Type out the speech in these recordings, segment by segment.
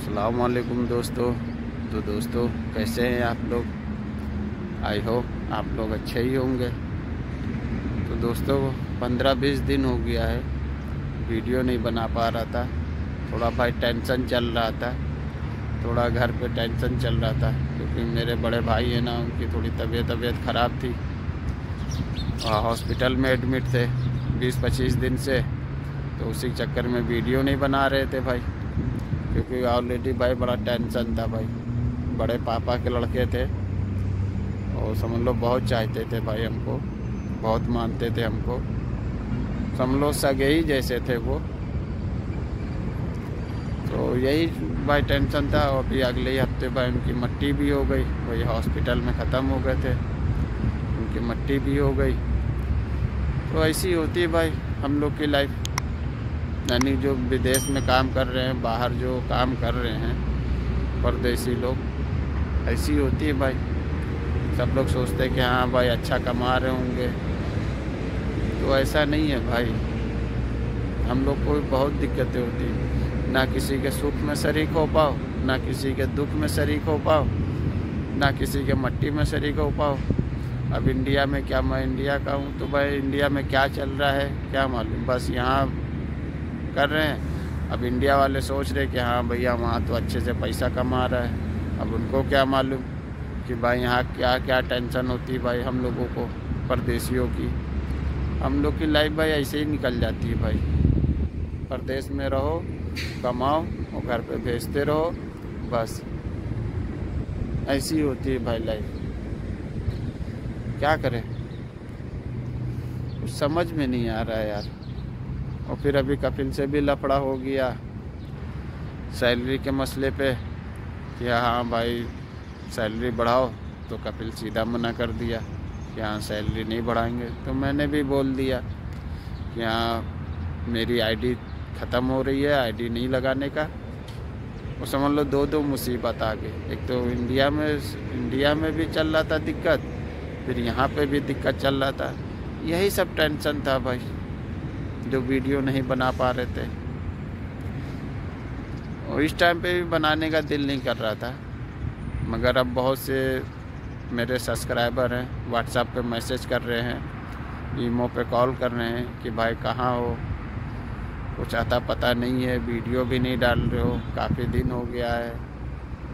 अस्सलाम वालेकुम दोस्तों। तो दोस्तों कैसे हैं आप लोग? आई होप आप लोग अच्छे ही होंगे। तो दोस्तों 15-20 दिन हो गया है वीडियो नहीं बना पा रहा था। थोड़ा भाई टेंशन चल रहा था, थोड़ा घर पे टेंशन चल रहा था क्योंकि मेरे बड़े भाई हैं ना, उनकी थोड़ी तबीयत ख़राब थी और हॉस्पिटल में एडमिट थे 20-25 दिन से। तो उसी चक्कर में वीडियो नहीं बना रहे थे भाई, क्योंकि ऑलरेडी भाई बड़ा टेंशन था भाई। बड़े पापा के लड़के थे और समझ लो बहुत चाहते थे भाई हमको, बहुत मानते थे हमको, समझ लो सगे ही जैसे थे वो। तो यही भाई टेंशन था। और अभी अगले ही हफ्ते भाई उनकी मट्टी भी हो गई, वही हॉस्पिटल में ख़त्म हो गए थे, उनकी मट्टी भी हो गई। तो ऐसी होती है भाई हम लोग की लाइफ, यानी जो विदेश में काम कर रहे हैं, बाहर जो काम कर रहे हैं परदेसी लोग, ऐसी होती है भाई। सब लोग सोचते हैं कि हाँ भाई अच्छा कमा रहे होंगे, तो ऐसा नहीं है भाई। हम लोग को बहुत दिक्कतें होती हैं, ना किसी के सुख में शरीक हो पाओ, ना किसी के दुख में शरीक हो पाओ, ना किसी के मट्टी में शरीक हो पाओ। अब इंडिया में क्या, मैं इंडिया का हूँ तो भाई इंडिया में क्या चल रहा है क्या मालूम, बस यहाँ कर रहे हैं। अब इंडिया वाले सोच रहे कि हाँ भैया वहाँ तो अच्छे से पैसा कमा रहा है। अब उनको क्या मालूम कि भाई यहाँ क्या क्या टेंशन होती है भाई हम लोगों को, परदेशियों की। हम लोग की लाइफ भाई ऐसे ही निकल जाती है भाई। परदेश में रहो, कमाओ और घर पे भेजते रहो, बस ऐसी होती है भाई लाइफ। क्या करें, कुछ समझ में नहीं आ रहा है यार। और फिर अभी कपिल से भी लफड़ा हो गया सैलरी के मसले पे कि हाँ भाई सैलरी बढ़ाओ, तो कपिल सीधा मना कर दिया कि हाँ सैलरी नहीं बढ़ाएंगे। तो मैंने भी बोल दिया कि हाँ मेरी आईडी ख़त्म हो रही है, आईडी नहीं लगाने का। और समझ लो दो मुसीबत आ गई। एक तो इंडिया में भी चल रहा था दिक्कत, फिर यहाँ पे भी दिक्कत चल रहा था। यही सब टेंशन था भाई, जो वीडियो नहीं बना पा रहे थे। और इस टाइम पे भी बनाने का दिल नहीं कर रहा था, मगर अब बहुत से मेरे सब्सक्राइबर हैं व्हाट्सएप पे मैसेज कर रहे हैं, ईमो पे कॉल कर रहे हैं कि भाई कहाँ हो, कुछ आता पता नहीं है, वीडियो भी नहीं डाल रहे हो, काफ़ी दिन हो गया है,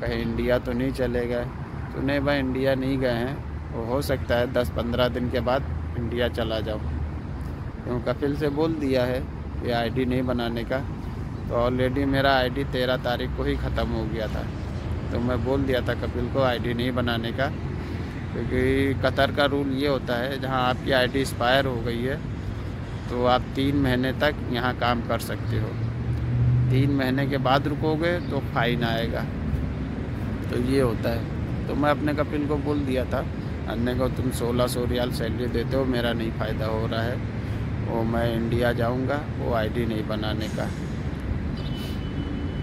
कहीं इंडिया तो नहीं चले गए। तो नहीं भाई इंडिया नहीं गए हैं, वो हो सकता है 10-15 दिन के बाद इंडिया चला जाऊँ। तो कपिल से बोल दिया है कि आईडी नहीं बनाने का। तो ऑलरेडी मेरा आईडी 13 तारीख को ही ख़त्म हो गया था। तो मैं बोल दिया था कपिल को आईडी नहीं बनाने का, क्योंकि कतर का रूल ये होता है जहां आपकी आईडी एक्सपायर हो गई है तो आप 3 महीने तक यहां काम कर सकते हो। 3 महीने के बाद रुकोगे तो फाइन आएगा। तो ये होता है। तो मैं अपने कपिल को बोल दिया था, अन्य को तुम 1600 रियाल सैलरी देते हो, मेरा नहीं फ़ायदा हो रहा है, वो मैं इंडिया जाऊंगा वो आईडी नहीं बनाने का।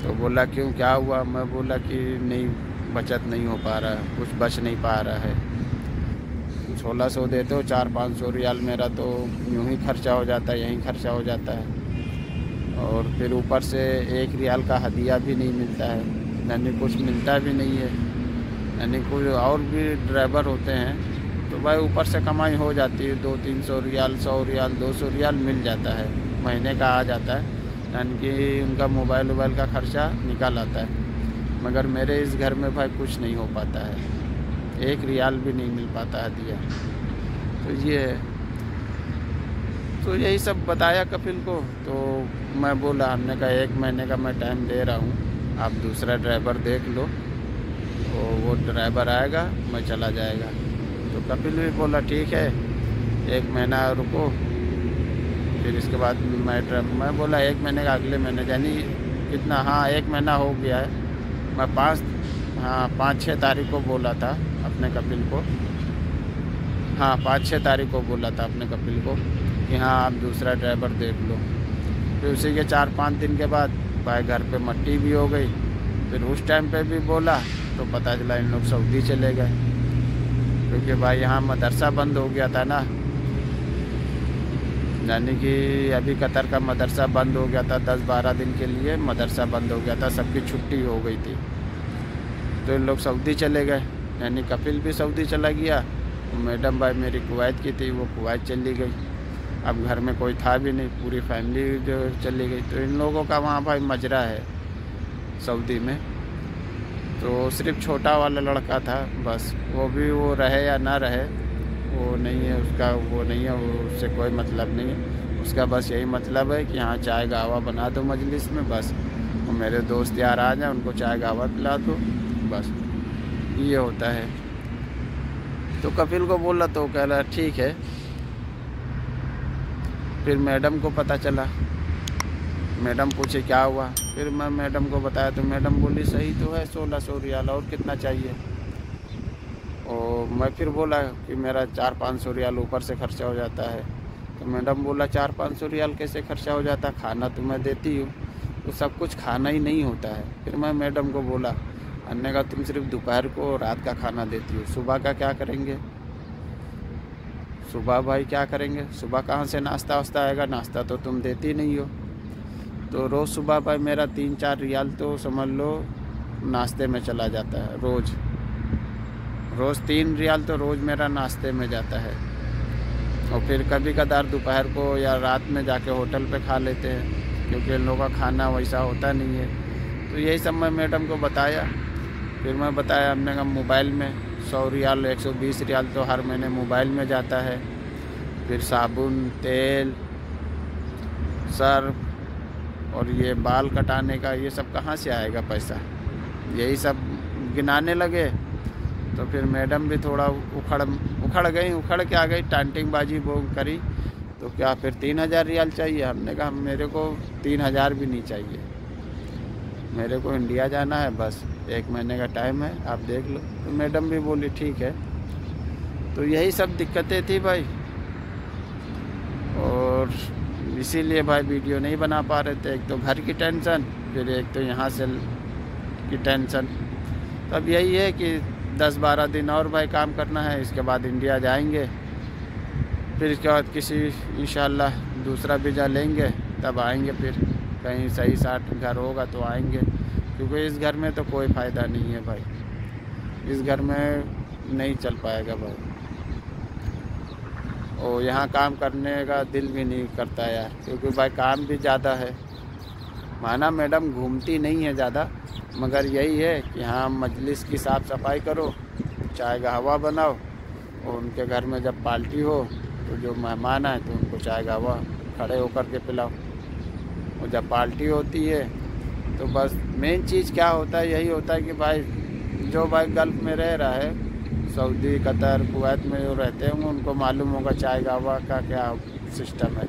तो बोला क्यों क्या हुआ? मैं बोला कि नहीं बचत नहीं हो पा रहा है, कुछ बच नहीं पा रहा है। 1600 देते हो, 400-500 रियाल मेरा तो यूँ ही खर्चा हो जाता है, यहीं खर्चा हो जाता है। और फिर ऊपर से 1 रियाल का हदिया भी नहीं मिलता है, यानी कुछ मिलता भी नहीं है। यानी कुछ और भी ड्राइवर होते हैं तो भाई ऊपर से कमाई हो जाती है, 200-300 रियाल, 100 रियाल, 200 रियाल मिल जाता है, महीने का आ जाता है, यानी कि उनका मोबाइल का खर्चा निकल आता है। मगर मेरे इस घर में भाई कुछ नहीं हो पाता है, 1 रियाल भी नहीं मिल पाता है दिया। तो ये है। तो यही सब बताया कपिल को। तो मैं बोला, हमने कहा 1 महीने का मैं टाइम दे रहा हूँ, आप दूसरा ड्राइवर देख लो, तो वो ड्राइवर आएगा मैं चला जाएगा। तो कपिल भी बोला ठीक है 1 महीना रुको, फिर इसके बाद मैं बोला 1 महीने का अगले महीने, यानी कितना, हाँ 1 महीना हो गया है। मैं 5-6 तारीख को बोला था अपने कपिल को, हाँ 5-6 तारीख को बोला था अपने कपिल को कि हाँ आप दूसरा ड्राइवर देख लो। फिर उसी के 4-5 दिन के बाद भाई घर पे मट्टी भी हो गई। फिर उस टाइम पे भी बोला तो पता चला इन लोग सऊदी चले गए, क्योंकि भाई यहाँ मदरसा बंद हो गया था ना। यानी कि अभी कतर का मदरसा बंद हो गया था, 10-12 दिन के लिए मदरसा बंद हो गया था, सबकी छुट्टी हो गई थी। तो इन लोग सऊदी चले गए, यानी कपिल भी सऊदी चला गया। मैडम भाई मेरी कुवैत की थी, वो कुवैत चली गई। अब घर में कोई था भी नहीं, पूरी फैमिली जो चली गई। तो इन लोगों का वहाँ भाई मजरा है सऊदी में। तो सिर्फ छोटा वाला लड़का था बस, वो भी वो रहे या ना रहे वो नहीं है उसका, वो नहीं है, वो उससे कोई मतलब नहीं है उसका। बस यही मतलब है कि हाँ चाय गावा बना दो मजलिस में, बस वो मेरे दोस्त यार आ जाए उनको चाय गावा पिला दो, बस ये होता है। तो कपिल को बोला तो कह रहा ठीक है। फिर मैडम को पता चला, मैडम पूछे क्या हुआ, फिर मैं मैडम को बताया तो मैडम बोली सही तो है 1600 रियाल, और कितना चाहिए। और मैं फिर बोला कि मेरा 400-500 रियाल ऊपर से खर्चा हो जाता है। तो मैडम बोला 400-500 रियाल कैसे खर्चा हो जाता, खाना तो मैं देती हूँ, तो सब कुछ खाना ही नहीं होता है। फिर मैं मैडम को बोला, अन्य का तुम सिर्फ दोपहर को रात का खाना देती हो, सुबह का क्या करेंगे। सुबह भाई क्या करेंगे, सुबह कहाँ से नाश्ता वास्ता आएगा, नाश्ता तो तुम देती नहीं हो। तो रोज़ सुबह भाई मेरा 3-4 रियाल तो समझ लो नाश्ते में चला जाता है। रोज़ 3 रियाल तो रोज़ मेरा नाश्ते में जाता है। और फिर कभी कदार दोपहर को या रात में जाके होटल पे खा लेते हैं, क्योंकि इन लोगों का खाना वैसा होता नहीं है। तो यही सब मैं मैडम को बताया। फिर मैं बताया, हमने कहा मोबाइल में 100 रियाल 120 रियाल तो हर महीने मोबाइल में जाता है। फिर साबुन, तेल, सर्फ और ये बाल कटाने का, ये सब कहाँ से आएगा पैसा, यही सब गिनाने लगे। तो फिर मैडम भी थोड़ा उखड़ के आ गई, टांटिंग बाजी वो करी। तो क्या फिर 3000 रियाल चाहिए। हमने कहा मेरे को 3000 भी नहीं चाहिए, मेरे को इंडिया जाना है, बस 1 महीने का टाइम है, आप देख लो। तो मैडम भी बोली ठीक है। तो यही सब दिक्कतें थी भाई, और इसीलिए भाई वीडियो नहीं बना पा रहे थे। एक तो घर की टेंशन, फिर एक तो यहाँ से की टेंशन। तब यही है कि 10-12 दिन और भाई काम करना है, इसके बाद इंडिया जाएंगे। फिर इसके बाद किसी इंशाल्लाह दूसरा वीज़ा लेंगे, तब आएंगे। फिर कहीं सही साठ घर होगा तो आएंगे, क्योंकि इस घर में तो कोई फ़ायदा नहीं है भाई, इस घर में नहीं चल पाएगा भाई। और यहाँ काम करने का दिल भी नहीं करता यार, क्योंकि भाई काम भी ज़्यादा है। माना मैडम घूमती नहीं है ज़्यादा, मगर यही है कि हाँ मजलिस की साफ़ सफाई करो, चाय गावा बनाओ, और उनके घर में जब पार्टी हो तो जो मेहमान आए तो उनको चाय गावा खड़े होकर के पिलाओ। और जब पार्टी होती है तो बस मेन चीज़ क्या होता है, यही होता है कि भाई जो भाई गल्फ़ में रह रहा है, सऊदी, कतर, कुवैत में जो रहते हैं, उनको मालूम होगा चाय गावा का क्या सिस्टम है।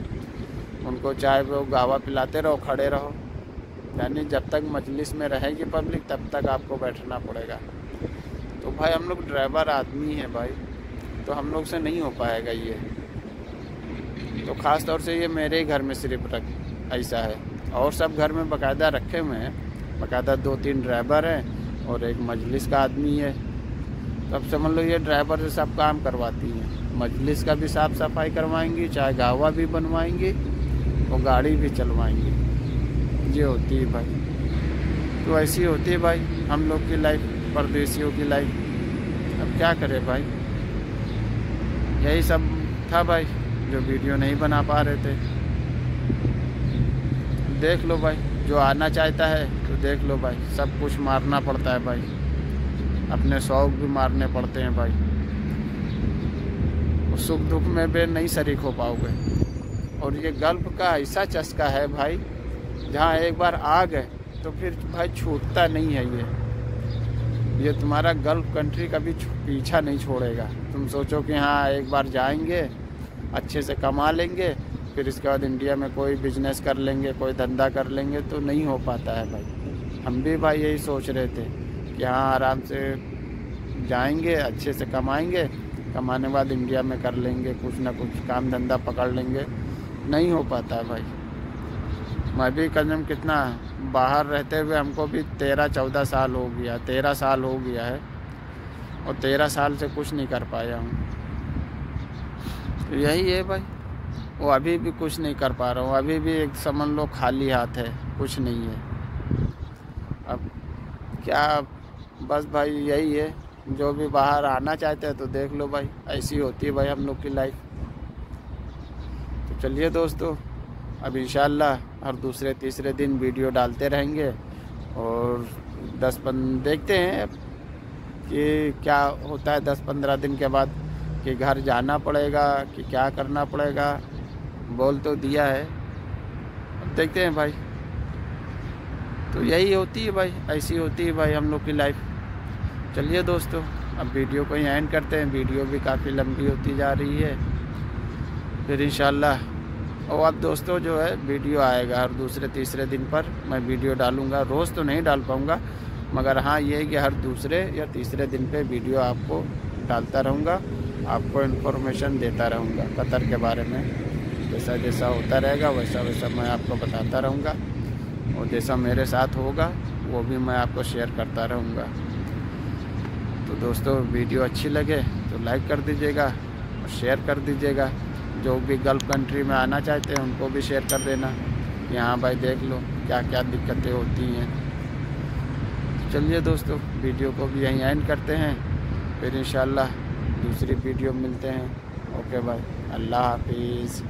उनको चाय वो गावा पिलाते रहो, खड़े रहो, यानी जब तक मजलिस में रहेगी पब्लिक तब तक आपको बैठना पड़ेगा। तो भाई हम लोग ड्राइवर आदमी हैं भाई, तो हम लोग से नहीं हो पाएगा ये। तो ख़ास तौर से ये मेरे ही घर में सिर्फ ऐसा है, और सब घर में बाकायदा रखे हुए हैं, बाकायदा 2-3 ड्राइवर हैं और एक मजलिस का आदमी है। तब समझ लो ये ड्राइवर से सब काम करवाती हैं, मजलिस का भी साफ़ सफाई करवाएंगी, चाय गावा भी बनवाएंगी और गाड़ी भी चलवाएंगी। ये होती है भाई, तो ऐसी होती है भाई हम लोग की लाइफ, परदेशियों की लाइफ। अब क्या करें भाई, यही सब था भाई जो वीडियो नहीं बना पा रहे थे। देख लो भाई, जो आना चाहता है तो देख लो भाई, सब कुछ मारना पड़ता है भाई, अपने शौक़ भी मारने पड़ते हैं भाई। सुख दुख में भी नहीं शरीक हो पाओगे। और ये गल्फ़ का ऐसा चस्का है भाई, जहाँ एक बार आ गए तो फिर भाई छूटता नहीं है। ये तुम्हारा गल्फ़ कंट्री कभी पीछा नहीं छोड़ेगा। तुम सोचो कि हाँ एक बार जाएंगे, अच्छे से कमा लेंगे, फिर इसके बाद इंडिया में कोई बिजनेस कर लेंगे, कोई धंधा कर लेंगे, तो नहीं हो पाता है भाई। हम भी भाई यही सोच रहे थे कि हाँ आराम से जाएंगे, अच्छे से कमाएंगे, कमाने के बाद इंडिया में कर लेंगे, कुछ ना कुछ काम धंधा पकड़ लेंगे। नहीं हो पाता है भाई। मैं भी कदम कितना बाहर रहते हुए हमको भी 13-14 साल हो गया, 13 साल हो गया है, और 13 साल से कुछ नहीं कर पाया हूँ। तो यही है भाई, वो अभी भी कुछ नहीं कर पा रहा हूँ, अभी भी एक समझ लो खाली हाथ है, कुछ नहीं है। अब क्या, बस भाई यही है, जो भी बाहर आना चाहते हैं तो देख लो भाई, ऐसी होती है भाई हम लोग की लाइफ। तो चलिए दोस्तों, अब इंशाल्लाह हर दूसरे तीसरे दिन वीडियो डालते रहेंगे और देखते हैं कि क्या होता है 10-15 दिन के बाद, कि घर जाना पड़ेगा कि क्या करना पड़ेगा। बोल तो दिया है, अब देखते हैं भाई। तो यही होती है भाई, ऐसी होती है भाई हम लोग की लाइफ। चलिए दोस्तों, अब वीडियो को ही एंड करते हैं, वीडियो भी काफ़ी लंबी होती जा रही है। फिर इंशाल्लाह और अब दोस्तों जो है वीडियो आएगा हर दूसरे तीसरे दिन पर मैं वीडियो डालूँगा। रोज़ तो नहीं डाल पाऊँगा, मगर हाँ ये है कि हर दूसरे या तीसरे दिन पे वीडियो आपको डालता रहूँगा, आपको इन्फॉर्मेशन देता रहूँगा कतर के बारे में। जैसा जैसा होता रहेगा वैसा वैसा मैं आपको बताता रहूँगा, और जैसा मेरे साथ होगा वो भी मैं आपको शेयर करता रहूँगा। तो दोस्तों वीडियो अच्छी लगे तो लाइक कर दीजिएगा और शेयर कर दीजिएगा। जो भी गल्फ़ कंट्री में आना चाहते हैं उनको भी शेयर कर देना, यहाँ भाई देख लो क्या क्या दिक्कतें होती हैं। चलिए दोस्तों, वीडियो को भी यहीं एंड करते हैं, फिर इंशाल्लाह दूसरी वीडियो मिलते हैं। ओके भाई, अल्लाह हाफिज़।